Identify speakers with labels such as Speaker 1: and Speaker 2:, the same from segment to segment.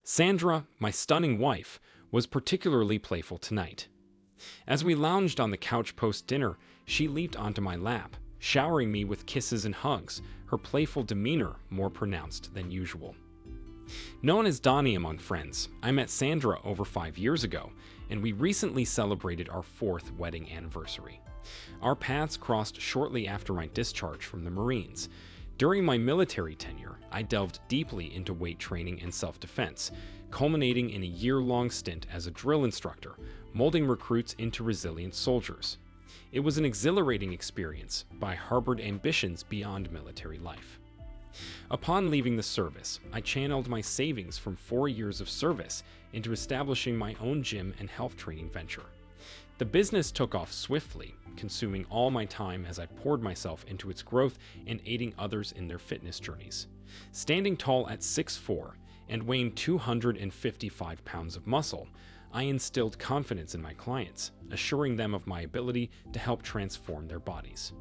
Speaker 1: Sandra, my stunning wife, was particularly playful tonight. As we lounged on the couch post-dinner, she leaped onto my lap, showering me with kisses and hugs, her playful demeanor more pronounced than usual. Known as Donnie among friends, I met Sandra over 5 years ago, and we recently celebrated our 4th wedding anniversary. Our paths crossed shortly after my discharge from the Marines. During my military tenure, I delved deeply into weight training and self-defense, culminating in a year-long stint as a drill instructor, molding recruits into resilient soldiers. It was an exhilarating experience, but I harbored ambitions beyond military life. Upon leaving the service, I channeled my savings from 4 years of service into establishing my own gym and health training venture. The business took off swiftly, consuming all my time as I poured myself into its growth and aiding others in their fitness journeys. Standing tall at 6'4" and weighing 255 pounds of muscle, I instilled confidence in my clients, assuring them of my ability to help transform their bodies.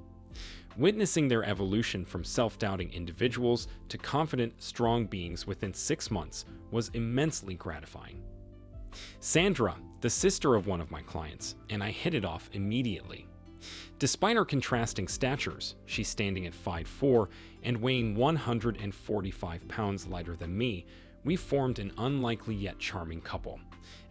Speaker 1: Witnessing their evolution from self-doubting individuals to confident, strong beings within 6 months was immensely gratifying. Sandra, the sister of one of my clients, and I hit it off immediately. Despite our contrasting statures, she's standing at 5'4" and weighing 145 pounds lighter than me, we formed an unlikely yet charming couple.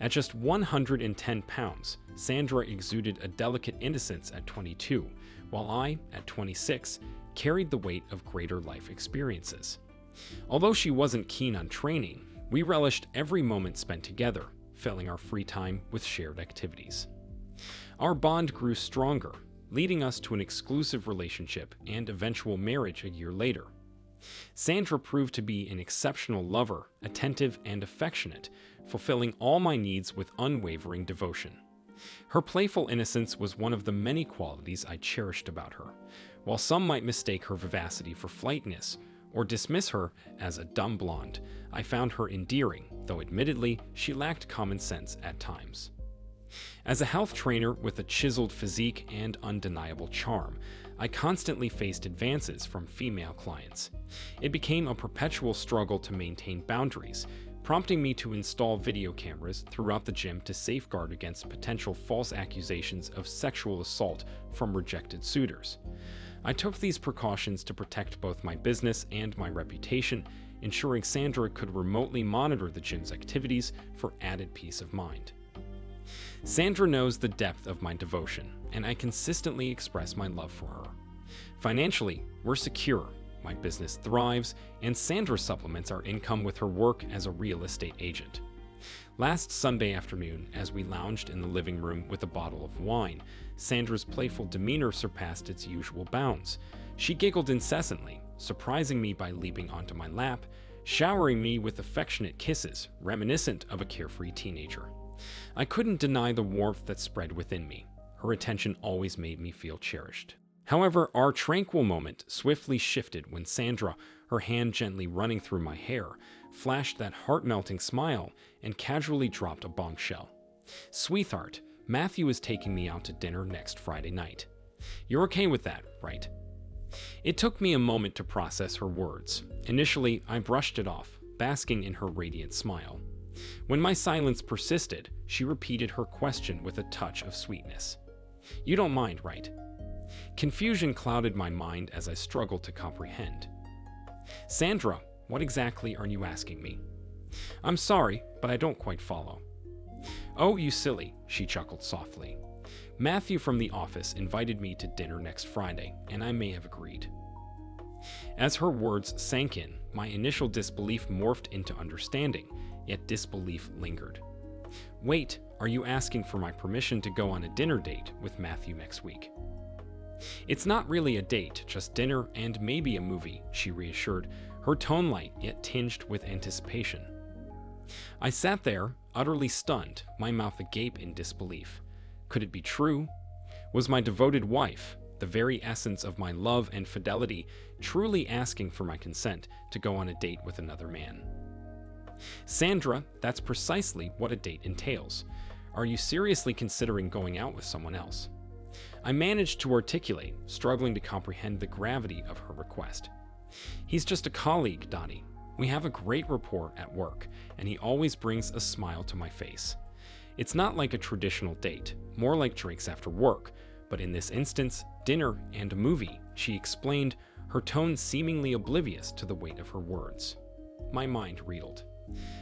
Speaker 1: At just 110 pounds, Sandra exuded a delicate innocence at 22, while I, at 26, carried the weight of greater life experiences. Although she wasn't keen on training, we relished every moment spent together, filling our free time with shared activities. Our bond grew stronger, leading us to an exclusive relationship and eventual marriage a year later. Sandra proved to be an exceptional lover, attentive and affectionate, fulfilling all my needs with unwavering devotion. Her playful innocence was one of the many qualities I cherished about her. While some might mistake her vivacity for flightiness, or dismiss her as a dumb blonde, I found her endearing, though admittedly she lacked common sense at times. As a health trainer with a chiseled physique and undeniable charm, I constantly faced advances from female clients. It became a perpetual struggle to maintain boundaries, prompting me to install video cameras throughout the gym to safeguard against potential false accusations of sexual assault from rejected suitors. I took these precautions to protect both my business and my reputation, ensuring Sandra could remotely monitor the gym's activities for added peace of mind. Sandra knows the depth of my devotion, and I consistently express my love for her. Financially, we're secure, my business thrives, and Sandra supplements our income with her work as a real estate agent. Last Sunday afternoon, as we lounged in the living room with a bottle of wine, Sandra's playful demeanor surpassed its usual bounds. She giggled incessantly, surprising me by leaping onto my lap, showering me with affectionate kisses, reminiscent of a carefree teenager. I couldn't deny the warmth that spread within me. Her attention always made me feel cherished. However, our tranquil moment swiftly shifted when Sandra, her hand gently running through my hair, flashed that heart-melting smile and casually dropped a bombshell. "Sweetheart, Matthew is taking me out to dinner next Friday night. You're okay with that, right?" It took me a moment to process her words. Initially, I brushed it off, basking in her radiant smile. When my silence persisted, she repeated her question with a touch of sweetness. "You don't mind, right?" Confusion clouded my mind as I struggled to comprehend. "Sandra, what exactly are you asking me?" "I'm sorry, but I don't quite follow." "Oh, you silly," she chuckled softly. "Matthew from the office invited me to dinner next Friday, and I may have agreed." As her words sank in, my initial disbelief morphed into understanding, yet disbelief lingered. "Wait, are you asking for my permission to go on a dinner date with Matthew next week?" "It's not really a date, just dinner and maybe a movie," she reassured, her tone light yet tinged with anticipation. I sat there, utterly stunned, my mouth agape in disbelief. Could it be true? Was my devoted wife, the very essence of my love and fidelity, truly asking for my consent to go on a date with another man? "Sandra, that's precisely what a date entails. Are you seriously considering going out with someone else?" I managed to articulate, struggling to comprehend the gravity of her request. "He's just a colleague, Donnie. We have a great rapport at work, and he always brings a smile to my face. It's not like a traditional date, more like drinks after work, but in this instance, dinner and a movie, she explained, her tone seemingly oblivious to the weight of her words. My mind reeled.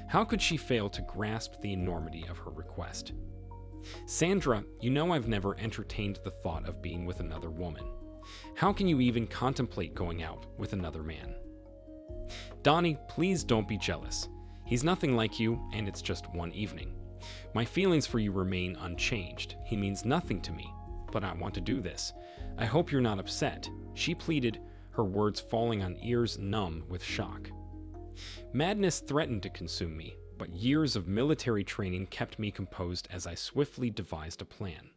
Speaker 1: How could she fail to grasp the enormity of her request? Sandra, you know I've never entertained the thought of being with another woman. How can you even contemplate going out with another man? Donnie, please don't be jealous. He's nothing like you, and it's just one evening. My feelings for you remain unchanged. He means nothing to me, but I want to do this. I hope you're not upset, she pleaded, her words falling on ears numb with shock. Madness threatened to consume me, but years of military training kept me composed as I swiftly devised a plan.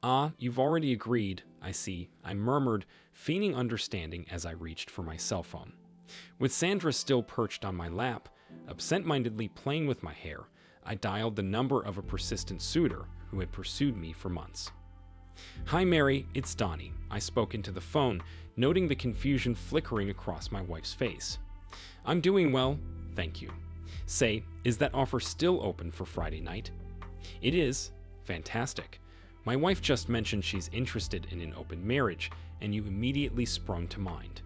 Speaker 1: Ah, you've already agreed, I see, I murmured, feigning understanding as I reached for my cell phone. With Sandra still perched on my lap, absent-mindedly playing with my hair, I dialed the number of a persistent suitor who had pursued me for months. Hi Mary, it's Donnie, I spoke into the phone, noting the confusion flickering across my wife's face. I'm doing well, thank you. Say, is that offer still open for Friday night? It is. Fantastic. My wife just mentioned she's interested in an open marriage, and you immediately sprung to mind.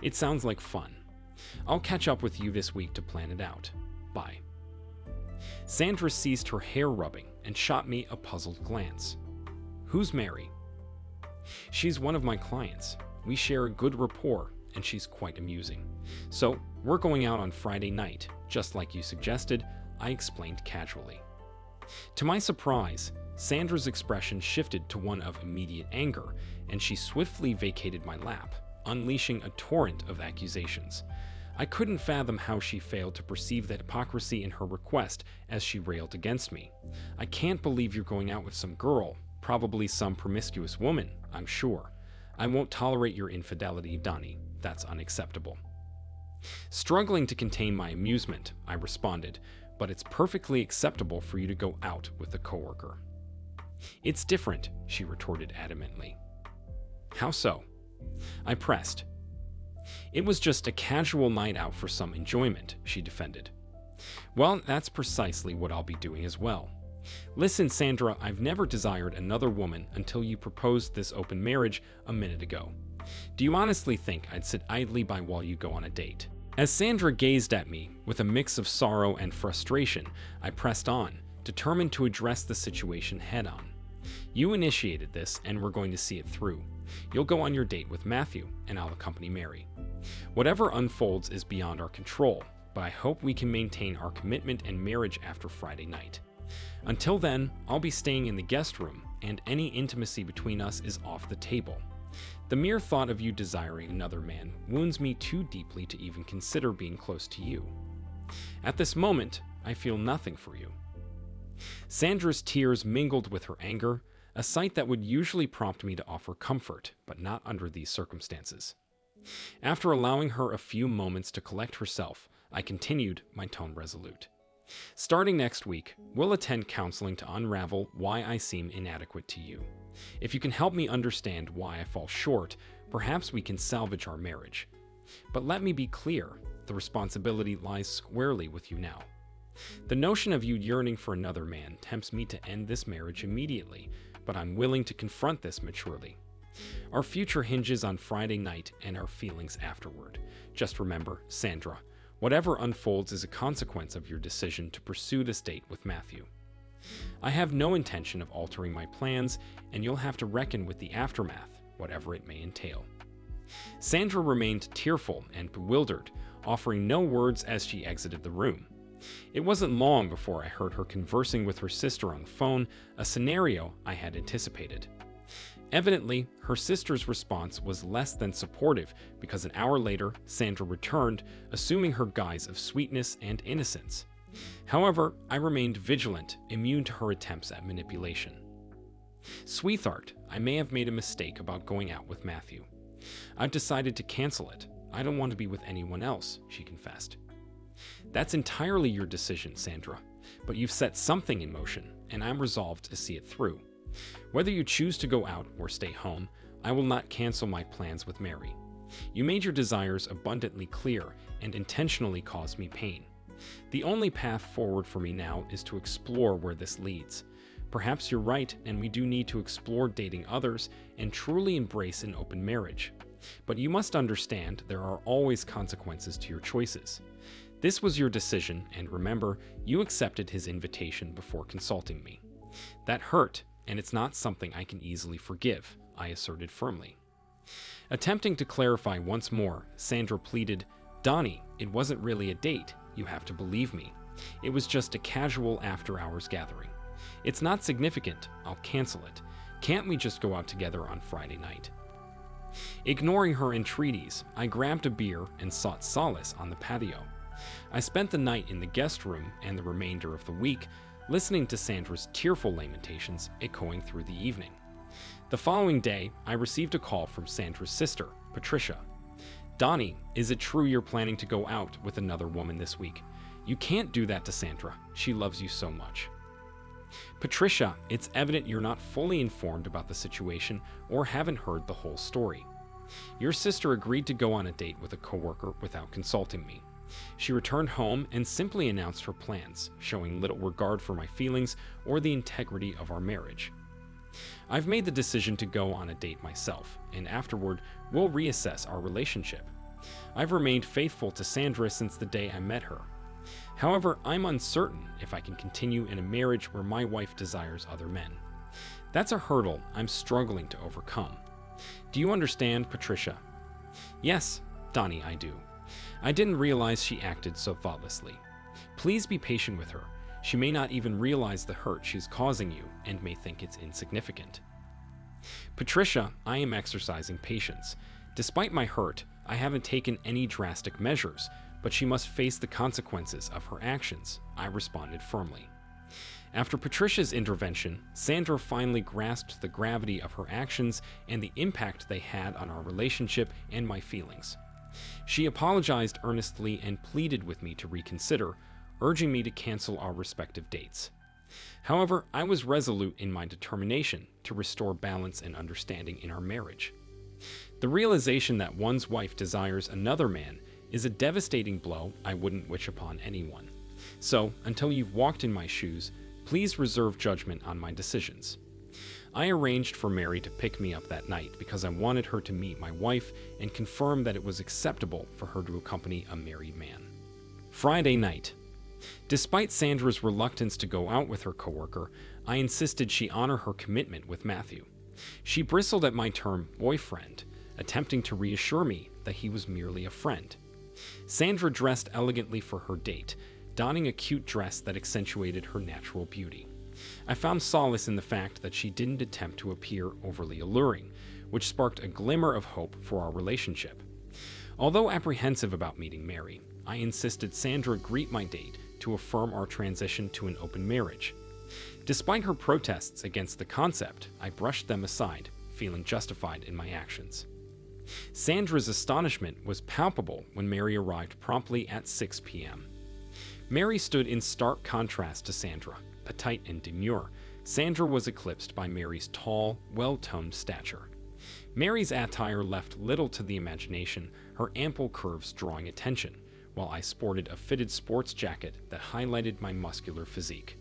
Speaker 1: It sounds like fun. I'll catch up with you this week to plan it out. Bye. Sandra ceased her hair rubbing and shot me a puzzled glance. Who's Mary? She's one of my clients. We share a good rapport, and she's quite amusing. So, we're going out on Friday night, just like you suggested, I explained casually. To my surprise, Sandra's expression shifted to one of immediate anger, and she swiftly vacated my lap, unleashing a torrent of accusations. I couldn't fathom how she failed to perceive the hypocrisy in her request as she railed against me. I can't believe you're going out with some girl, probably some promiscuous woman, I'm sure. I won't tolerate your infidelity, Donnie. That's unacceptable. Struggling to contain my amusement, I responded, but it's perfectly acceptable for you to go out with a coworker. It's different, she retorted adamantly. How so? I pressed. It was just a casual night out for some enjoyment, she defended. Well, that's precisely what I'll be doing as well. Listen, Sandra, I've never desired another woman until you proposed this open marriage a minute ago. Do you honestly think I'd sit idly by while you go on a date? As Sandra gazed at me with a mix of sorrow and frustration, I pressed on, determined to address the situation head-on. You initiated this, and we're going to see it through. You'll go on your date with Matthew, and I'll accompany Mary. Whatever unfolds is beyond our control, but I hope we can maintain our commitment and marriage after Friday night. Until then, I'll be staying in the guest room, and any intimacy between us is off the table. The mere thought of you desiring another man wounds me too deeply to even consider being close to you. At this moment, I feel nothing for you. Sandra's tears mingled with her anger, a sight that would usually prompt me to offer comfort, but not under these circumstances. After allowing her a few moments to collect herself, I continued, my tone resolute. Starting next week, we'll attend counseling to unravel why I seem inadequate to you. If you can help me understand why I fall short, perhaps we can salvage our marriage. But let me be clear, the responsibility lies squarely with you now. The notion of you yearning for another man tempts me to end this marriage immediately, but I'm willing to confront this maturely. Our future hinges on Friday night and our feelings afterward. Just remember, Sandra, whatever unfolds is a consequence of your decision to pursue this date with Matthew. I have no intention of altering my plans, and you'll have to reckon with the aftermath, whatever it may entail. Sandra remained tearful and bewildered, offering no words as she exited the room. It wasn't long before I heard her conversing with her sister on the phone, a scenario I had anticipated. Evidently, her sister's response was less than supportive because an hour later, Sandra returned, assuming her guise of sweetness and innocence. However, I remained vigilant, immune to her attempts at manipulation. Sweetheart, I may have made a mistake about going out with Matthew. I've decided to cancel it. I don't want to be with anyone else, she confessed. That's entirely your decision, Sandra, but you've set something in motion, and I'm resolved to see it through. Whether you choose to go out or stay home, I will not cancel my plans with Mary. You made your desires abundantly clear, and intentionally caused me pain. The only path forward for me now is to explore where this leads. Perhaps you're right, and we do need to explore dating others and truly embrace an open marriage. But you must understand there are always consequences to your choices. This was your decision, and remember, you accepted his invitation before consulting me. That hurt, and it's not something I can easily forgive, I asserted firmly. Attempting to clarify once more, Sandra pleaded, "Donnie, it wasn't really a date. You have to believe me. It was just a casual after-hours gathering. It's not significant. I'll cancel it. Can't we just go out together on Friday night?" Ignoring her entreaties, I grabbed a beer and sought solace on the patio. I spent the night in the guest room and the remainder of the week listening to Sandra's tearful lamentations echoing through the evening. The following day, I received a call from Sandra's sister, Patricia. "Donnie, is it true you're planning to go out with another woman this week? You can't do that to Sandra. She loves you so much." "Patricia, it's evident you're not fully informed about the situation or haven't heard the whole story. Your sister agreed to go on a date with a coworker without consulting me. She returned home and simply announced her plans, showing little regard for my feelings or the integrity of our marriage. I've made the decision to go on a date myself, and afterward, we'll reassess our relationship. I've remained faithful to Sandra since the day I met her. However, I'm uncertain if I can continue in a marriage where my wife desires other men. That's a hurdle I'm struggling to overcome. Do you understand, Patricia?" "Yes, Donnie, I do. I didn't realize she acted so thoughtlessly. Please be patient with her. She may not even realize the hurt she's causing you and may think it's insignificant." "Patricia, I am exercising patience. Despite my hurt, I haven't taken any drastic measures, but she must face the consequences of her actions," I responded firmly. After Patricia's intervention, Sandra finally grasped the gravity of her actions and the impact they had on our relationship and my feelings. She apologized earnestly and pleaded with me to reconsider, urging me to cancel our respective dates. However, I was resolute in my determination to restore balance and understanding in our marriage. The realization that one's wife desires another man is a devastating blow I wouldn't wish upon anyone. So, until you've walked in my shoes, please reserve judgment on my decisions. I arranged for Mary to pick me up that night because I wanted her to meet my wife and confirm that it was acceptable for her to accompany a married man. Friday night. Despite Sandra's reluctance to go out with her coworker, I insisted she honor her commitment with Matthew. She bristled at my term boyfriend, attempting to reassure me that he was merely a friend. Sandra dressed elegantly for her date, donning a cute dress that accentuated her natural beauty. I found solace in the fact that she didn't attempt to appear overly alluring, which sparked a glimmer of hope for our relationship. Although apprehensive about meeting Mary, I insisted Sandra greet my date to affirm our transition to an open marriage. Despite her protests against the concept, I brushed them aside, feeling justified in my actions. Sandra's astonishment was palpable when Mary arrived promptly at 6 p.m. Mary stood in stark contrast to Sandra. Petite and demure, Sandra was eclipsed by Mary's tall, well-toned stature. Mary's attire left little to the imagination, her ample curves drawing attention, while I sported a fitted sports jacket that highlighted my muscular physique.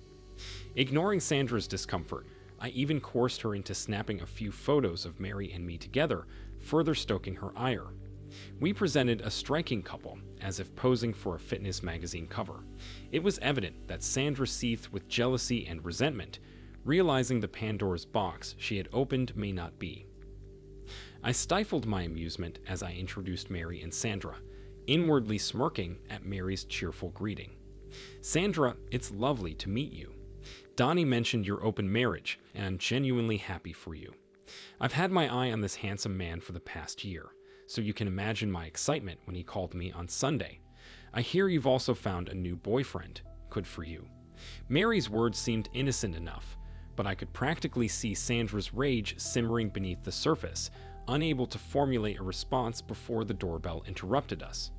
Speaker 1: Ignoring Sandra's discomfort, I even coerced her into snapping a few photos of Mary and me together, further stoking her ire. We presented a striking couple, as if posing for a fitness magazine cover. It was evident that Sandra seethed with jealousy and resentment, realizing the Pandora's box she had opened may not be. I stifled my amusement as I introduced Mary and Sandra, inwardly smirking at Mary's cheerful greeting. "Sandra, it's lovely to meet you. Donnie mentioned your open marriage, and I'm genuinely happy for you. I've had my eye on this handsome man for the past year, so you can imagine my excitement when he called me on Sunday. I hear you've also found a new boyfriend. Good for you." Mary's words seemed innocent enough, but I could practically see Sandra's rage simmering beneath the surface, unable to formulate a response before the doorbell interrupted us.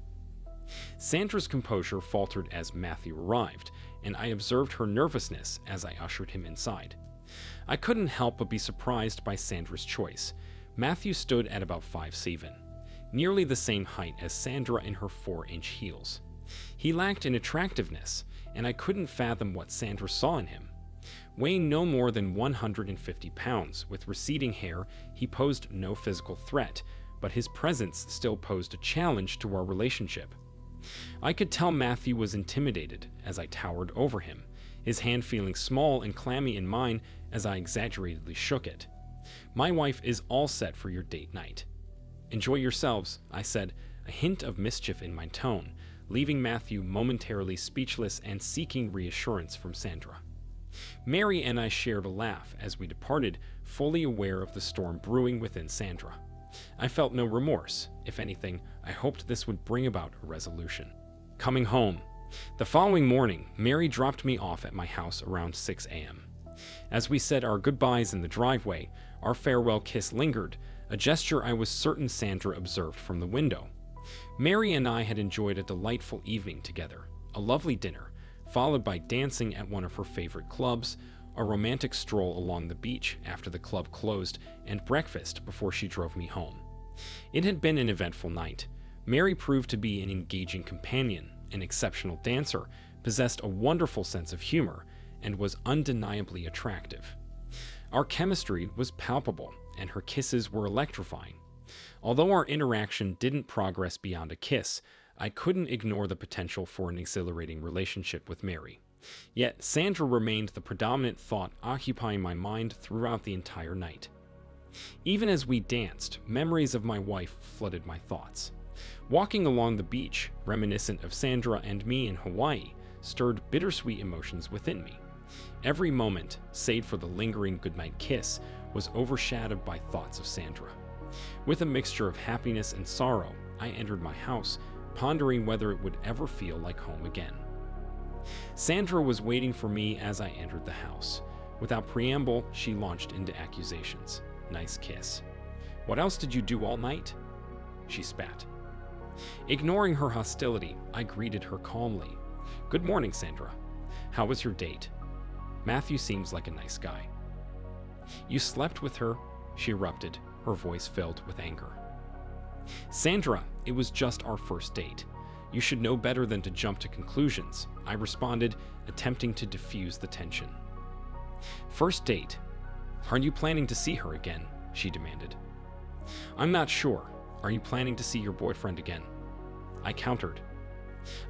Speaker 1: Sandra's composure faltered as Matthew arrived, and I observed her nervousness as I ushered him inside. I couldn't help but be surprised by Sandra's choice. Matthew stood at about 5'7". nearly the same height as Sandra in her 4-inch heels. He lacked in attractiveness, and I couldn't fathom what Sandra saw in him. Weighing no more than 150 pounds, with receding hair, he posed no physical threat, but his presence still posed a challenge to our relationship. I could tell Matthew was intimidated as I towered over him, his hand feeling small and clammy in mine as I exaggeratedly shook it. "My wife is all set for your date night. Enjoy yourselves," I said, a hint of mischief in my tone, leaving Matthew momentarily speechless and seeking reassurance from Sandra. Mary and I shared a laugh as we departed, fully aware of the storm brewing within Sandra. I felt no remorse. If anything, I hoped this would bring about a resolution. Coming home. The following morning, Mary dropped me off at my house around 6 a.m. As we said our goodbyes in the driveway, our farewell kiss lingered, a gesture I was certain Sandra observed from the window. Mary and I had enjoyed a delightful evening together, a lovely dinner, followed by dancing at one of her favorite clubs, a romantic stroll along the beach after the club closed, and breakfast before she drove me home. It had been an eventful night. Mary proved to be an engaging companion, an exceptional dancer, possessed a wonderful sense of humor, and was undeniably attractive. Our chemistry was palpable, and her kisses were electrifying. Although our interaction didn't progress beyond a kiss, I couldn't ignore the potential for an exhilarating relationship with Mary. Yet Sandra remained the predominant thought occupying my mind throughout the entire night. Even as we danced, memories of my wife flooded my thoughts. Walking along the beach, reminiscent of Sandra and me in Hawaii, stirred bittersweet emotions within me. Every moment, save for the lingering goodnight kiss, was overshadowed by thoughts of Sandra. With a mixture of happiness and sorrow, I entered my house, pondering whether it would ever feel like home again. Sandra was waiting for me as I entered the house. Without preamble, she launched into accusations. "Nice kiss." "What else did you do all night?" She spat. Ignoring her hostility, I greeted her calmly. "Good morning, Sandra. How was your date? Matthew seems like a nice guy." "You slept with her?" she erupted, her voice filled with anger. "Sandra, it was just our first date. You should know better than to jump to conclusions," I responded, attempting to diffuse the tension. "First date? Aren't you planning to see her again?" she demanded. "I'm not sure. Are you planning to see your boyfriend again?" I countered.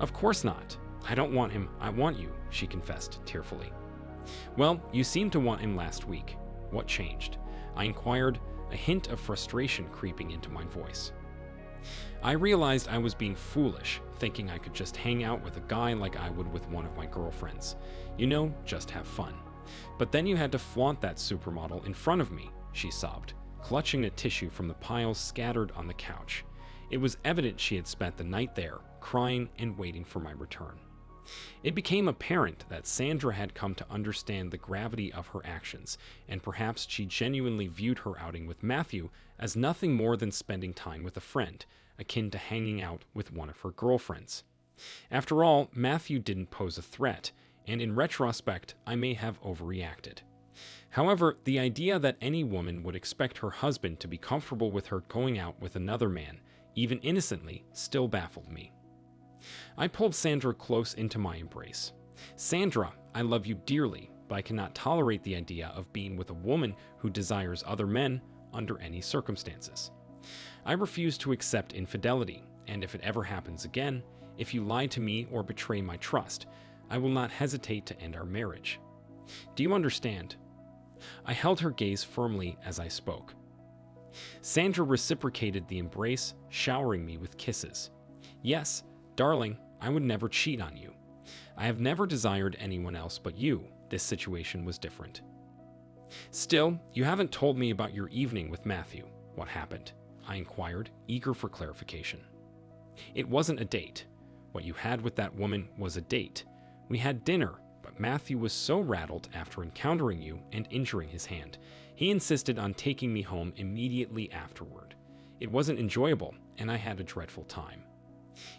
Speaker 1: "Of course not. I don't want him, I want you," she confessed tearfully. "Well, you seemed to want him last week. What changed?" I inquired, a hint of frustration creeping into my voice. I realized I was being foolish, thinking I could just hang out with a guy like I would with one of my girlfriends. You know, just have fun. "But then you had to flaunt that supermodel in front of me," she sobbed, clutching a tissue from the piles scattered on the couch. It was evident she had spent the night there, crying and waiting for my return. It became apparent that Sandra had come to understand the gravity of her actions, and perhaps she genuinely viewed her outing with Matthew as nothing more than spending time with a friend, akin to hanging out with one of her girlfriends. After all, Matthew didn't pose a threat, and in retrospect, I may have overreacted. However, the idea that any woman would expect her husband to be comfortable with her going out with another man, even innocently, still baffled me. I pulled Sandra close into my embrace. "Sandra, I love you dearly, but I cannot tolerate the idea of being with a woman who desires other men under any circumstances. I refuse to accept infidelity, and if it ever happens again, if you lie to me or betray my trust, I will not hesitate to end our marriage. Do you understand?" I held her gaze firmly as I spoke. Sandra reciprocated the embrace, showering me with kisses. "Yes, darling, I would never cheat on you. I have never desired anyone else but you. This situation was different." "Still, you haven't told me about your evening with Matthew. What happened?" I inquired, eager for clarification. "It wasn't a date. What you had with that woman was a date. We had dinner, but Matthew was so rattled after encountering you and injuring his hand. He insisted on taking me home immediately afterward. It wasn't enjoyable, and I had a dreadful time.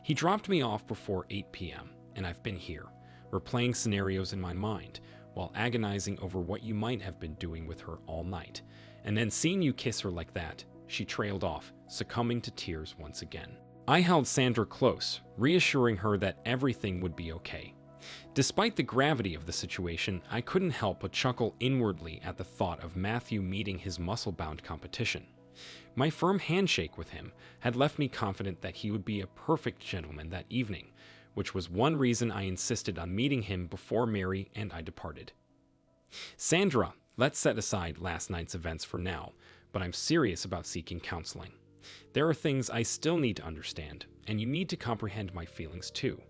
Speaker 1: He dropped me off before 8 p.m., and I've been here, replaying scenarios in my mind, while agonizing over what you might have been doing with her all night. And then seeing you kiss her like that, she trailed off, succumbing to tears once again. I held Sandra close, reassuring her that everything would be okay. Despite the gravity of the situation, I couldn't help but chuckle inwardly at the thought of Matthew meeting his muscle-bound competition. My firm handshake with him had left me confident that he would be a perfect gentleman that evening, which was one reason I insisted on meeting him before Mary and I departed. Sandra, let's set aside last night's events for now, but I'm serious about seeking counseling. There are things I still need to understand, and you need to comprehend my feelings too.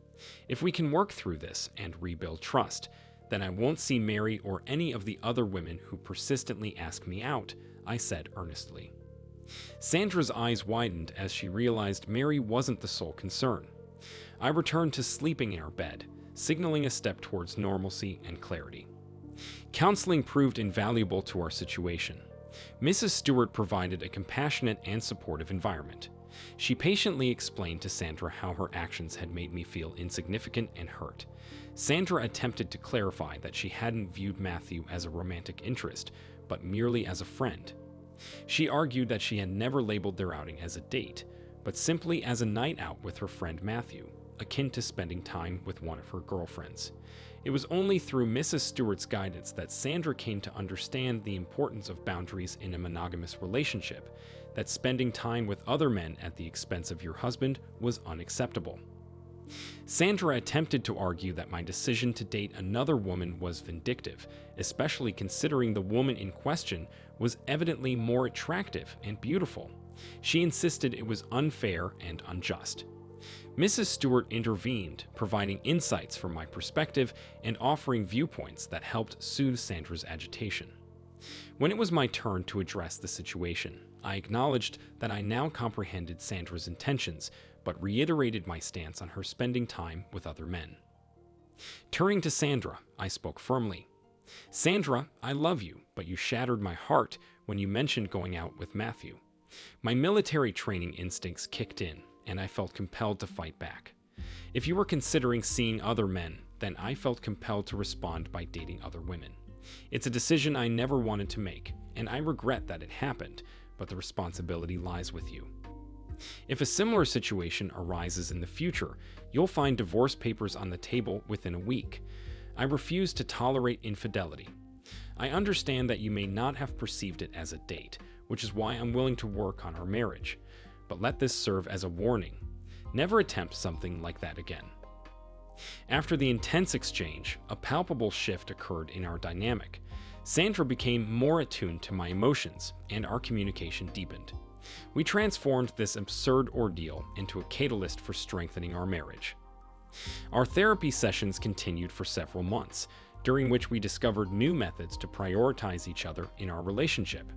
Speaker 1: If we can work through this and rebuild trust, then I won't see Mary or any of the other women who persistently ask me out, I said earnestly. Sandra's eyes widened as she realized Mary wasn't the sole concern. I returned to sleeping in our bed, signaling a step towards normalcy and clarity. Counseling proved invaluable to our situation. Mrs. Stewart provided a compassionate and supportive environment. She patiently explained to Sandra how her actions had made me feel insignificant and hurt. Sandra attempted to clarify that she hadn't viewed Matthew as a romantic interest, but merely as a friend. She argued that she had never labeled their outing as a date, but simply as a night out with her friend Matthew, akin to spending time with one of her girlfriends. It was only through Mrs. Stewart's guidance that Sandra came to understand the importance of boundaries in a monogamous relationship, that spending time with other men at the expense of your husband was unacceptable. Sandra attempted to argue that my decision to date another woman was vindictive, especially considering the woman in question was evidently more attractive and beautiful. She insisted it was unfair and unjust. Mrs. Stewart intervened, providing insights from my perspective and offering viewpoints that helped soothe Sandra's agitation. When it was my turn to address the situation, I acknowledged that I now comprehended Sandra's intentions, but reiterated my stance on her spending time with other men. Turning to Sandra, I spoke firmly. Sandra, I love you, but you shattered my heart when you mentioned going out with Matthew. My military training instincts kicked in, and I felt compelled to fight back. If you were considering seeing other men, then I felt compelled to respond by dating other women. It's a decision I never wanted to make, and I regret that it happened, but the responsibility lies with you. If a similar situation arises in the future, you'll find divorce papers on the table within a week. I refuse to tolerate infidelity. I understand that you may not have perceived it as a date, which is why I'm willing to work on our marriage. But let this serve as a warning. Never attempt something like that again. After the intense exchange, a palpable shift occurred in our dynamic. Sandra became more attuned to my emotions, and our communication deepened. We transformed this absurd ordeal into a catalyst for strengthening our marriage. Our therapy sessions continued for several months, during which we discovered new methods to prioritize each other in our relationship.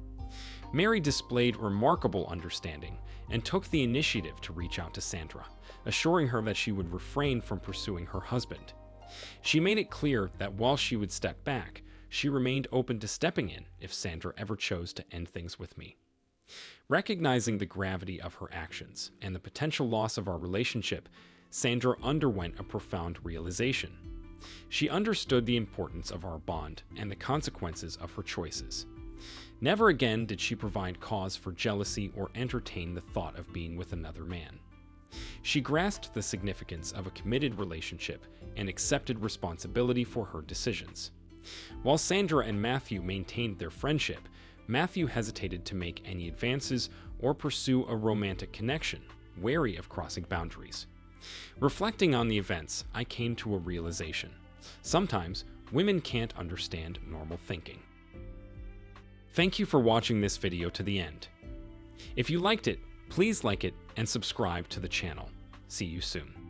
Speaker 1: Mary displayed remarkable understanding and took the initiative to reach out to Sandra, assuring her that she would refrain from pursuing her husband. She made it clear that while she would step back, she remained open to stepping in if Sandra ever chose to end things with me. Recognizing the gravity of her actions and the potential loss of our relationship, Sandra underwent a profound realization. She understood the importance of our bond and the consequences of her choices. Never again did she provide cause for jealousy or entertain the thought of being with another man. She grasped the significance of a committed relationship and accepted responsibility for her decisions. While Sandra and Matthew maintained their friendship, Matthew hesitated to make any advances or pursue a romantic connection, wary of crossing boundaries. Reflecting on the events, I came to a realization. Sometimes, women can't understand normal thinking. Thank you for watching this video to the end. If you liked it, please like it and subscribe to the channel. See you soon.